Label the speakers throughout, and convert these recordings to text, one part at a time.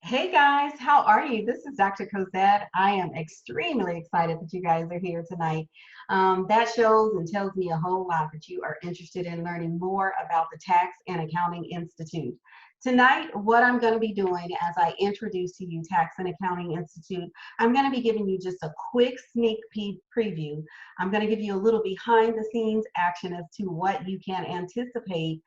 Speaker 1: Hey guys, how are you? This is Dr. Cosette. I am extremely excited that you guys are here tonight. That shows and tells me a whole lot that you are interested in learning more about the Tax and Accounting Institute. Tonight, what I'm going to be doing as I introduce to you Tax and Accounting Institute, I'm going to be giving you just a quick sneak peek preview. I'm going to give you a little behind the scenes action as to what you can anticipate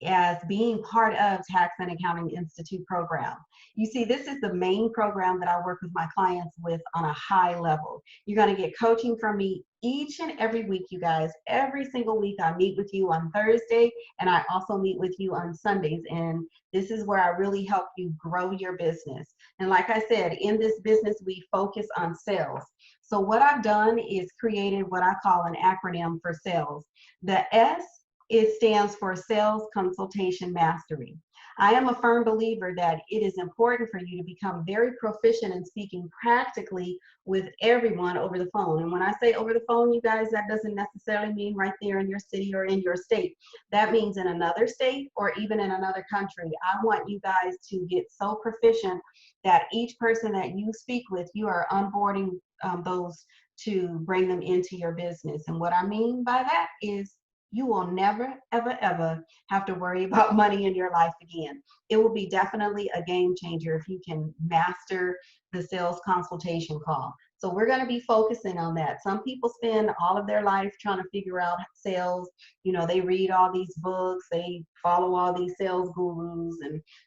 Speaker 1: as being part of Tax and Accounting Institute program. You see, this is the main program that I work with my clients with on a high level. You're going to get coaching from me each and every week, you guys. Every single week, I meet with you on Thursday, and I also meet with you on Sundays. And this is where I really help you grow your business. And like I said, in this business, we focus on sales. So what I've done is created what I call an acronym for sales. The S, it stands for Sales Consultation Mastery. I am a firm believer that it is important for you to become very proficient in speaking practically with everyone over the phone. And when I say over the phone, you guys, that doesn't necessarily mean right there in your city or in your state. That means in another state or even in another country. I want you guys to get so proficient that each person that you speak with, you are onboarding those to bring them into your business. And what I mean by that is you will never, ever, ever have to worry about money in your life again. It will be definitely a game changer if you can master the sales consultation call. So we're going to be focusing on that. Some people spend all of their life trying to figure out sales. You know, they read all these books, they follow all these sales gurus.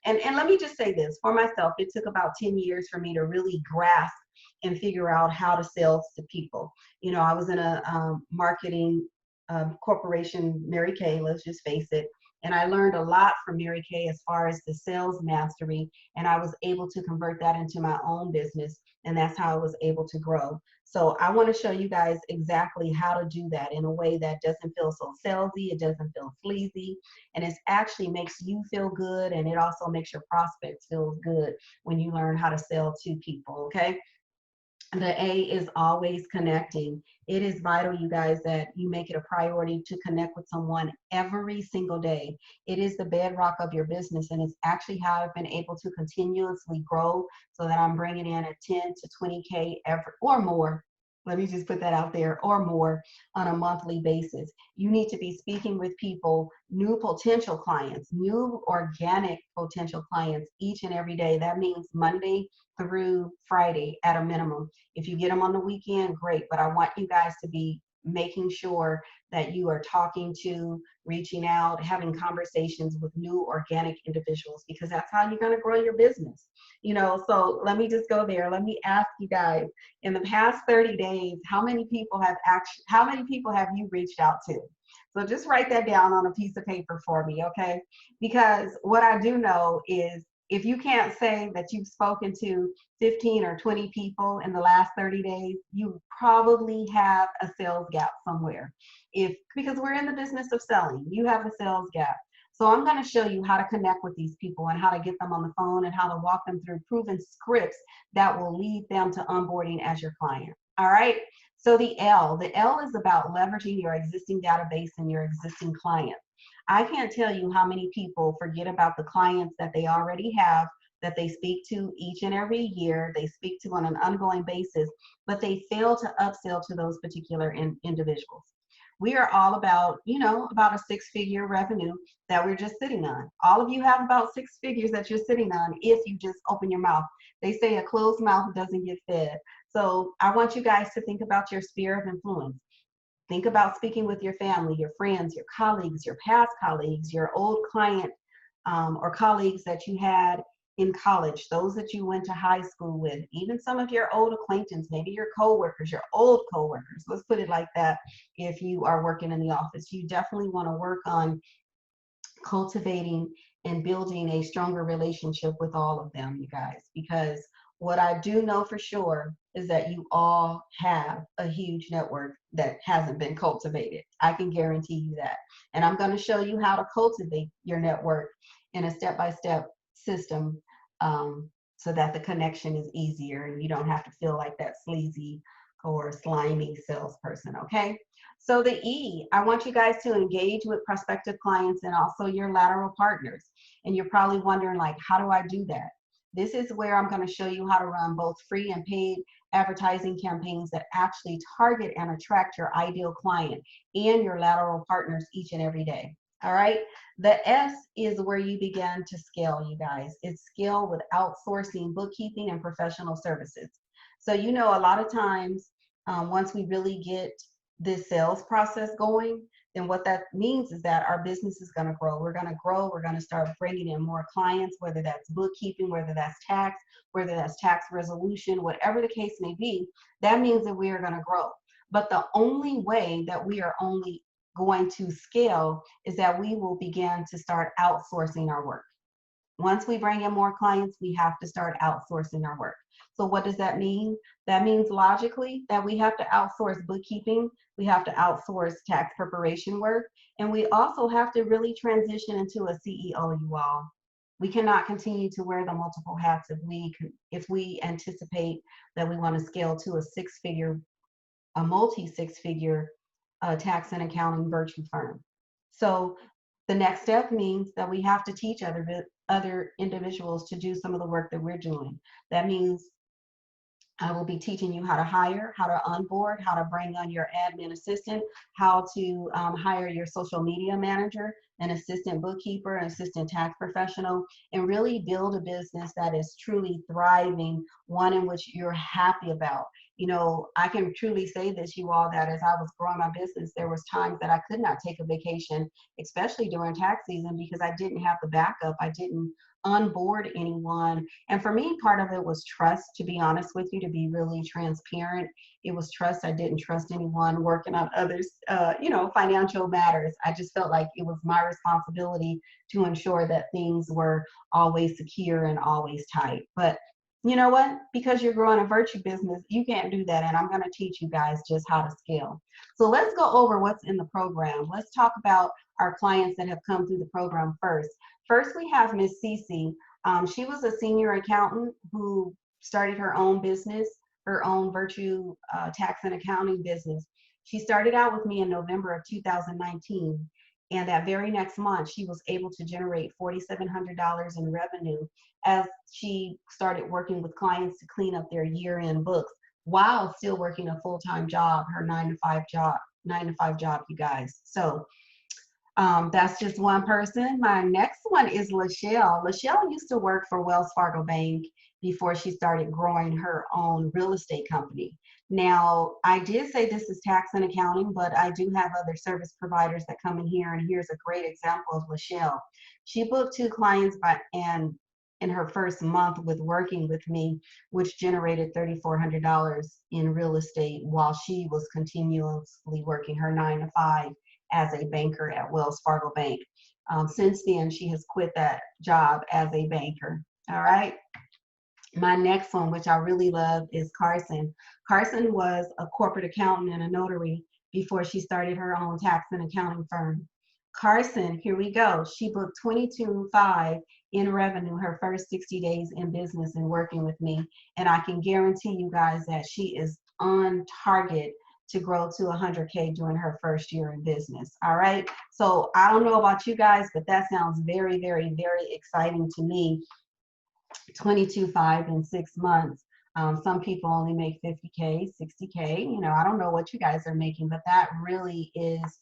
Speaker 1: And let me just say this, for myself, it took about 10 years for me to really grasp and figure out how to sell to people. You know, I was in a marketing corporation, Mary Kay, let's just face it. And I learned a lot from Mary Kay as far as the sales mastery, and I was able to convert that into my own business, and that's how I was able to grow. So I want to show you guys exactly how to do that in a way that doesn't feel so salesy, it doesn't feel sleazy, and it actually makes you feel good, and it also makes your prospects feel good when you learn how to sell to people, okay? The A is always connecting. It is vital, you guys, that you make it a priority to connect with someone every single day. It is the bedrock of your business, and it's actually how I've been able to continuously grow so that I'm bringing in a 10 to 20K every, or more. Let me just put that out there, or more on a monthly basis. You need to be speaking with people, new potential clients, new organic potential clients each and every day. That means Monday through Friday at a minimum. If you get them on the weekend, great. But I want you guys to be making sure that you are talking to, reaching out, having conversations with new organic individuals, because that's how you're going to grow your business. You know, so let me just go there. Let me ask you guys, in the past 30 days, how many people have you reached out to? So just write that down on a piece of paper for me, okay? Because what I do know is if you can't say that you've spoken to 15 or 20 people in the last 30 days, you probably have a sales gap somewhere. If because we're in the business of selling, you have a sales gap. So I'm going to show you how to connect with these people and how to get them on the phone and how to walk them through proven scripts that will lead them to onboarding as your client. All right. So the L is about leveraging your existing database and your existing clients. I can't tell you how many people forget about the clients that they already have, that they speak to each and every year, they speak to on an ongoing basis, but they fail to upsell to those particular individuals. We are all about, you know, about a six-figure revenue that we're just sitting on. All of you have about six figures that you're sitting on if you just open your mouth. They say a closed mouth doesn't get fed. So I want you guys to think about your sphere of influence. Think about speaking with your family, your friends, your colleagues, your past colleagues, your old client or colleagues that you had in college, those that you went to high school with, even some of your old acquaintances, maybe your coworkers, your old coworkers. Let's put it like that. If you are working in the office, you definitely want to work on cultivating and building a stronger relationship with all of them, you guys, because what I do know for sure is that you all have a huge network that hasn't been cultivated. I can guarantee you that. And I'm going to show you how to cultivate your network in a step-by-step system so that the connection is easier and you don't have to feel like that sleazy or slimy salesperson, okay? So the E, I want you guys to engage with prospective clients and also your lateral partners. And you're probably wondering, like, how do I do that? This is where I'm going to show you how to run both free and paid advertising campaigns that actually target and attract your ideal client and your lateral partners each and every day. All right. The S is where you begin to scale, you guys. It's scale with outsourcing, bookkeeping, and professional services. So, you know, a lot of times, once we really get this sales process going, then what that means is that our business is going to grow. We're going to grow. We're going to start bringing in more clients, whether that's bookkeeping, whether that's tax, whether that's tax resolution, whatever the case may be. That means that we are going to grow. But the only way that we are only going to scale is that we will begin to start outsourcing our work. Once we bring in more clients, we have to start outsourcing our work. So what does that mean? That means logically that we have to outsource bookkeeping, we have to outsource tax preparation work, and we also have to really transition into a CEO, you all. We cannot continue to wear the multiple hats if we anticipate that we want to scale to a multi six-figure tax and accounting virtue firm. So the next step means that we have to teach other individuals to do some of the work that we're doing. That means I will be teaching you how to hire, how to onboard, how to bring on your admin assistant, how to hire your social media manager, an assistant bookkeeper, an assistant tax professional, and really build a business that is truly thriving, one in which you're happy about. You know, I can truly say this, you all, that as I was growing my business, there was times that I could not take a vacation, especially during tax season, because I didn't have the backup. I didn't onboard anyone. And for me, part of it was trust, to be honest with you, to be really transparent. It was trust. I didn't trust anyone working on others, financial matters. I just felt like it was my responsibility to ensure that things were always secure and always tight. But you know what? Because you're growing a virtue business, you can't do that. And I'm going to teach you guys just how to scale. So let's go over what's in the program. Let's talk about our clients that have come through the program first. First, we have Miss Cece. She was a senior accountant who started her own business, her own virtue tax and accounting business. She started out with me in November of 2019. And that very next month, she was able to generate $4,700 in revenue as she started working with clients to clean up their year-end books while still working a full-time job, her 9 to 5 job, you guys. So that's just one person. My next one is Lachelle. Lachelle used to work for Wells Fargo Bank before she started growing her own real estate company. Now, I did say this is tax and accounting, but I do have other service providers that come in here, and here's a great example of Lachelle. She booked 2 clients in her first month with working with me, which generated $3,400 in real estate while she was continuously working her 9 to 5 as a banker at Wells Fargo Bank. Since then, she has quit that job as a banker. All right. My next one, which I really love, is Carson. Carson was a corporate accountant and a notary before she started her own tax and accounting firm. Carson, here we go. She booked 22.5 in revenue her first 60 days in business and working with me. And I can guarantee you guys that she is on target to grow to 100K during her first year in business. All right. So I don't know about you guys, but that sounds very, very, very exciting to me. 22.5 in 6 months. Some people only make 50K, 60K. You know, I don't know what you guys are making, but that really is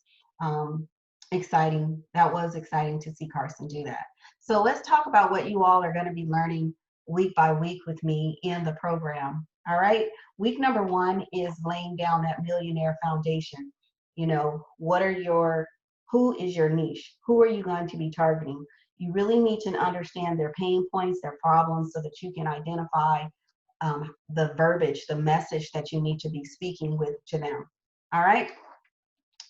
Speaker 1: exciting. That was exciting to see Carson do that. So let's talk about what you all are going to be learning week by week with me in the program. All right. Week number 1 is laying down that millionaire foundation. You know, who is your niche? Who are you going to be targeting? You really need to understand their pain points, their problems, so that you can identify the verbiage, the message that you need to be speaking with to them. All right.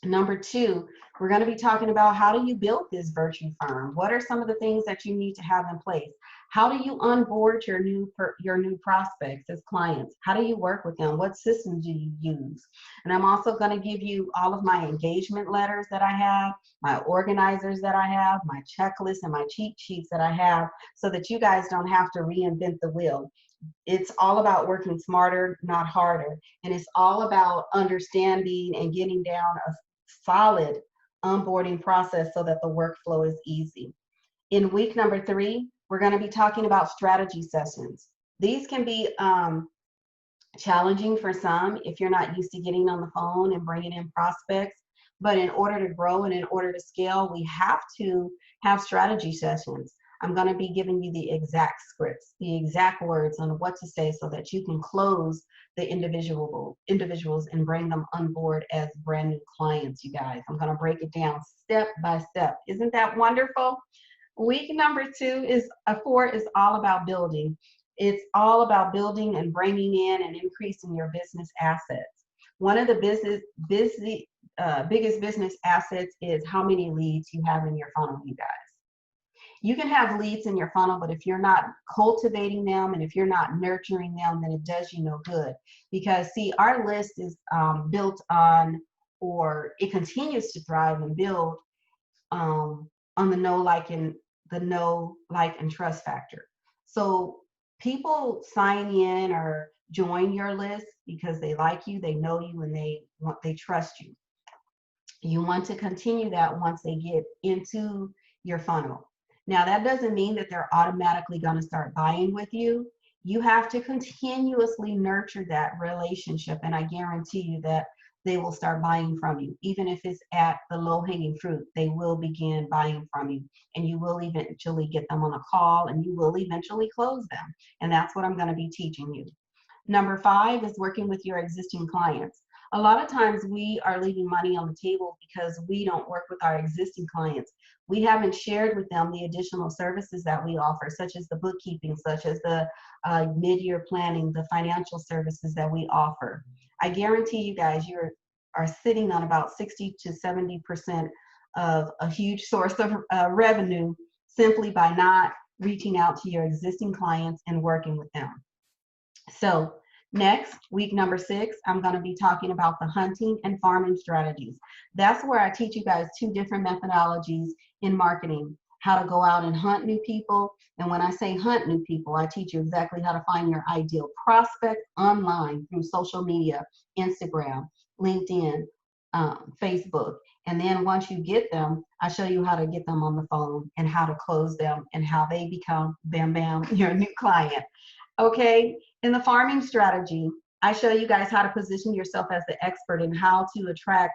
Speaker 1: Number 2, we're going to be talking about how do you build this virtue firm? What are some of the things that you need to have in place? How do you onboard your new prospects as clients? How do you work with them? What systems do you use? And I'm also going to give you all of my engagement letters that I have, my organizers that I have, my checklists and my cheat sheets that I have, so that you guys don't have to reinvent the wheel. It's all about working smarter, not harder. And it's all about understanding and getting down a solid onboarding process so that the workflow is easy. In week number 3, We're going to be talking about strategy sessions. These can be challenging for some if you're not used to getting on the phone and bringing in prospects. But in order to grow and in order to scale, we have to have strategy sessions. I'm going to be giving you the exact scripts, the exact words on what to say so that you can close the individuals and bring them on board as brand new clients, you guys. I'm going to break it down step by step. Isn't that wonderful? Week number 4 is all about building. It's all about building and bringing in and increasing your business assets. One of the biggest business assets is how many leads you have in your funnel, you guys. You can have leads in your funnel, but if you're not cultivating them and if you're not nurturing them, then it does you no good. Because see, our list is built on, or it continues to thrive and build on the know, like, and trust factor. So people sign in or join your list because they like you, they know you, and they trust you. You want to continue that once they get into your funnel. Now, that doesn't mean that they're automatically going to start buying with you. You have to continuously nurture that relationship, and I guarantee you that they will start buying from you. Even if it's at the low-hanging fruit, they will begin buying from you, and you will eventually get them on a call, and you will eventually close them. And that's what I'm going to be teaching you. Number 5 is working with your existing clients. A lot of times we are leaving money on the table because we don't work with our existing clients. We haven't shared with them the additional services that we offer, such as the bookkeeping, such as the mid-year planning, the financial services that we offer. I guarantee you guys, you are sitting on about 60 to 70% of a huge source of revenue simply by not reaching out to your existing clients and working with them. So next, week number 6, I'm going to be talking about the hunting and farming strategies. That's where I teach you guys 2 different methodologies in marketing: how to go out and hunt new people. And when I say hunt new people, I teach you exactly how to find your ideal prospect online through social media, Instagram, LinkedIn, Facebook. And then once you get them, I show you how to get them on the phone and how to close them and how they become, bam, bam, your new client. Okay, in the farming strategy, I show you guys how to position yourself as the expert and how to attract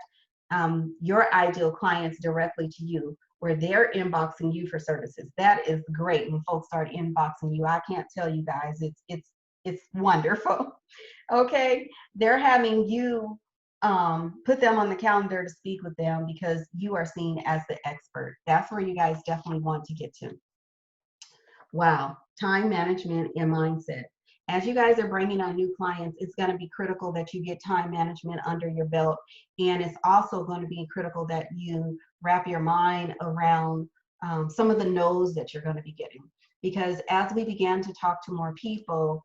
Speaker 1: your ideal clients directly to you, where they're inboxing you for services. That is great when folks start inboxing you. I can't tell you guys, it's wonderful. Okay, they're having you put them on the calendar to speak with them because you are seen as the expert. That's where you guys definitely want to get to. Wow, time management and mindset. As you guys are bringing on new clients, it's going to be critical that you get time management under your belt. And it's also going to be critical that you wrap your mind around some of the no's that you're going to be getting. Because as we begin to talk to more people,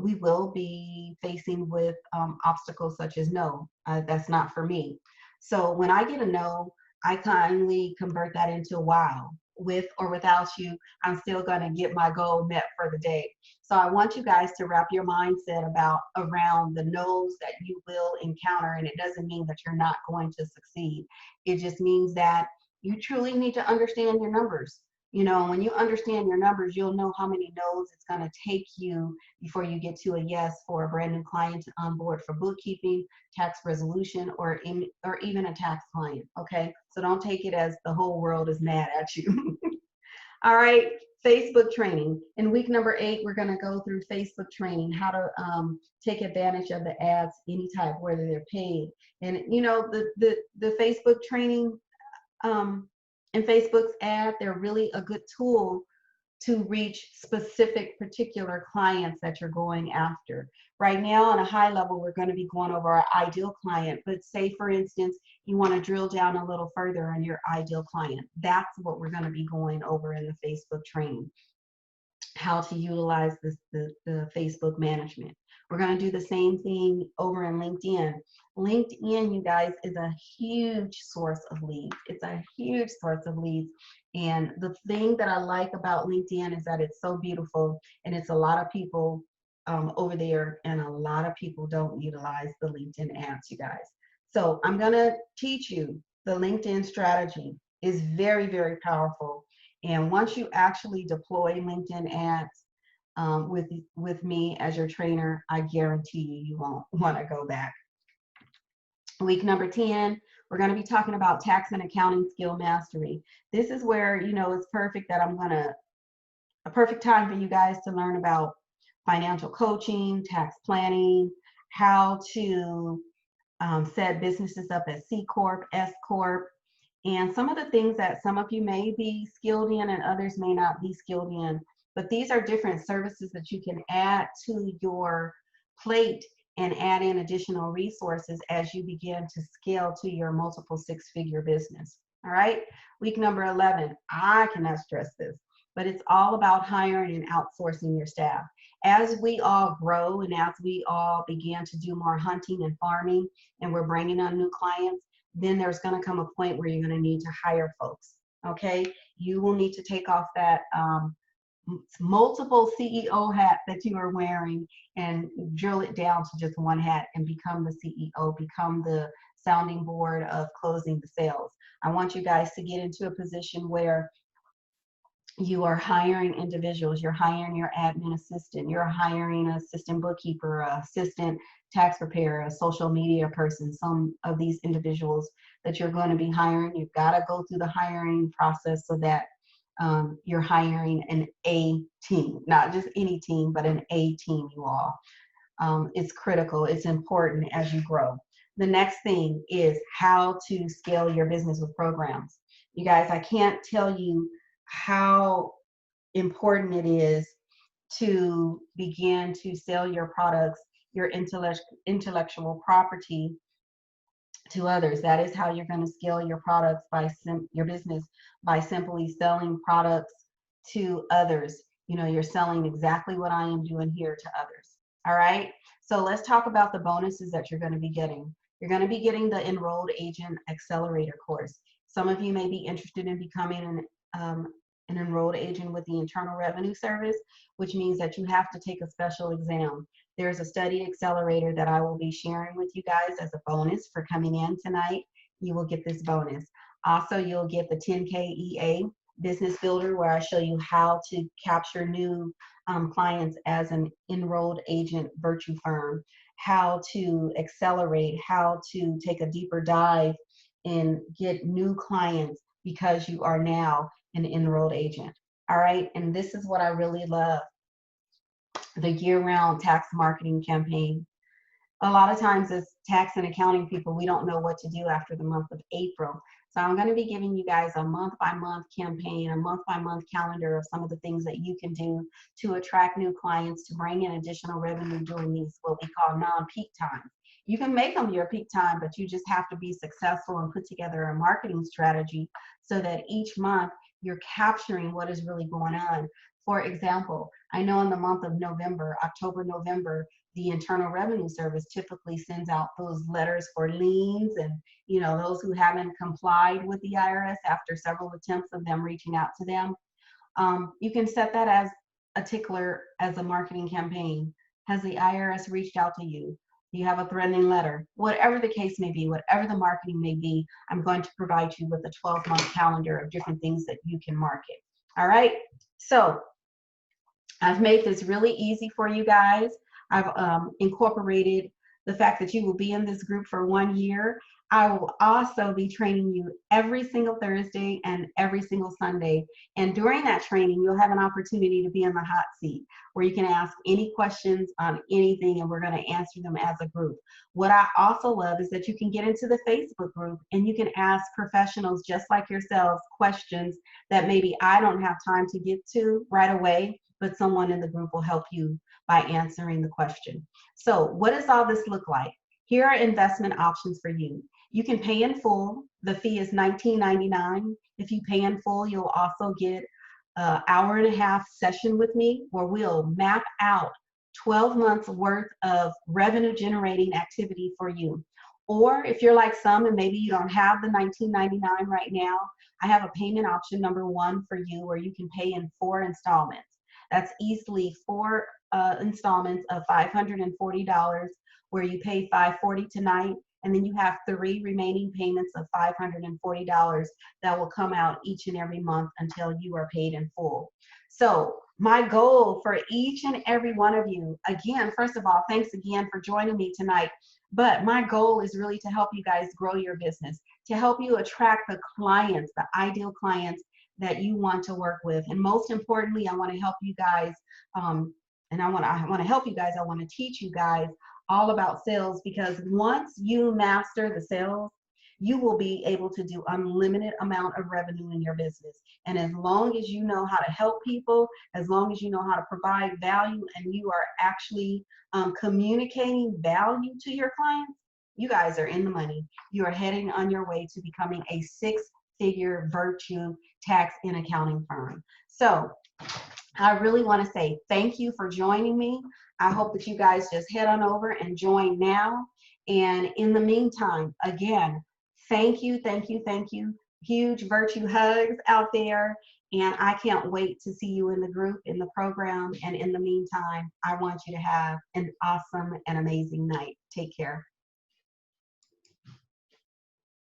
Speaker 1: we will be facing with obstacles such as no, that's not for me. So when I get a no, I kindly convert that into wow. With or without you, I'm still going to get my goal met for the day. So I want you guys to wrap your mindset around the no's that you will encounter. And it doesn't mean that you're not going to succeed. It just means that you truly need to understand your numbers. You know, when you understand your numbers, you'll know how many no's it's going to take you before you get to a yes for a brand new client on board for bookkeeping, tax resolution, or even a tax client. Okay, so don't take it as the whole world is mad at you. All right, Facebook training. In week number 8, we're going to go through Facebook training, how to take advantage of the ads, any type, whether they're paid. And you know, the Facebook training and Facebook's ad, they're really a good tool to reach specific particular clients that you're going after. Right now, on a high level, we're going to be going over our ideal client, but say, for instance, you want to drill down a little further on your ideal client. That's what we're going to be going over in the Facebook training, how to utilize the Facebook management. We're going to do the same thing over in LinkedIn. LinkedIn, you guys, is a huge source of leads. It's a huge source of leads. And the thing that I like about LinkedIn is that it's so beautiful, and it's a lot of people over there, and a lot of people don't utilize the LinkedIn ads, you guys. So I'm going to teach you the LinkedIn strategy. Is very, very powerful. And once you actually deploy LinkedIn ads with me as your trainer, I guarantee you won't want to go back. Week number 10, we're going to be talking about tax and accounting skill mastery. This is where, it's perfect that a perfect time for you guys to learn about financial coaching, tax planning, how to set businesses up as C Corp, S Corp, and some of the things that some of you may be skilled in and others may not be skilled in. But these are different services that you can add to your plate and add in additional resources as you begin to scale to your multiple six-figure business. All right. Week number 11, I cannot stress this, but it's all about hiring and outsourcing your staff. As we all grow and as we all begin to do more hunting and farming and we're bringing on new clients, then there's going to come a point where you're going to need to hire folks. Okay. You will need to take off that multiple CEO hat that you are wearing and drill it down to just one hat and become the CEO, become the sounding board of closing the sales. I want you guys to get into a position where you are hiring individuals, you're hiring your admin assistant, you're hiring an assistant bookkeeper, assistant tax preparer, a social media person, some of these individuals that you're going to be hiring. You've got to go through the hiring process so that you're hiring an A team, not just any team, but an A team, you all. It's critical, it's important as you grow. The next thing is how to scale your business with programs. You guys, I can't tell you how important it is to begin to sell your products, your intellectual property to others. That is how you're going to scale your products your business by simply selling products to others. You're selling exactly what I am doing here to others. All right. So let's talk about the bonuses that you're going to be getting. You're going to be getting the Enrolled Agent Accelerator course. Some of you may be interested in becoming an enrolled agent with the Internal Revenue Service, which means that you have to take a special exam. There's a study accelerator that I will be sharing with you guys as a bonus for coming in tonight. You will get this bonus. Also, you'll get the 10K EA Business Builder, where I show you how to capture new clients as an enrolled agent virtue firm, how to accelerate, how to take a deeper dive and get new clients because you are now an enrolled agent. All right. And this is what I really love, the year-round tax marketing campaign. A lot of times as tax and accounting people, we don't know what to do after the month of April. So I'm going to be giving you guys a month-by-month campaign, a month-by-month calendar of some of the things that you can do to attract new clients, to bring in additional revenue during these, what we call non-peak times. You can make them your peak time, but you just have to be successful and put together a marketing strategy so that each month you're capturing what is really going on. For example, I know in the month of November, October, November, the Internal Revenue Service typically sends out those letters for liens and, those who haven't complied with the IRS after several attempts of them reaching out to them. You can set that as a tickler, as a marketing campaign. Has the IRS reached out to you? Do you have a threatening letter? Whatever the case may be, whatever the marketing may be, I'm going to provide you with a 12-month calendar of different things that you can market. All right. So I've made this really easy for you guys. I've incorporated the fact that you will be in this group for 1 year. I will also be training you every single Thursday and every single Sunday. And during that training, you'll have an opportunity to be in the hot seat where you can ask any questions on anything and we're going to answer them as a group. What I also love is that you can get into the Facebook group and you can ask professionals just like yourselves questions that maybe I don't have time to get to right away, but someone in the group will help you by answering the question. So what does all this look like? Here are investment options for you. You can pay in full. The fee is $19.99. If you pay in full, you'll also get an hour-and-a-half session with me where we'll map out 12 months worth of revenue generating activity for you. Or if you're like some and maybe you don't have the $19.99 right now, I have a payment option number 1 for you where you can pay in 4 installments. That's easily 4 installments of $540 where you pay $540 tonight and then you have 3 remaining payments of $540 that will come out each and every month until you are paid in full. So my goal for each and every one of you, again, first of all, thanks again for joining me tonight. But my goal is really to help you guys grow your business, to help you attract the clients, the ideal clients that you want to work with. And most importantly, I want to help you guys, I want to help you guys. I want to teach you guys all about sales, because once you master the sales, you will be able to do unlimited amount of revenue in your business. And as long as you know how to help people, as long as you know how to provide value, and you are actually communicating value to your clients, you guys are in the money. You are heading on your way to becoming a 6-figure virtue tax and accounting firm. So I really want to say thank you for joining me. I hope that you guys just head on over and join now. And in the meantime, again, thank you, thank you, thank you. Huge virtue hugs out there. And I can't wait to see you in the group, in the program. And in the meantime, I want you to have an awesome and amazing night. Take care.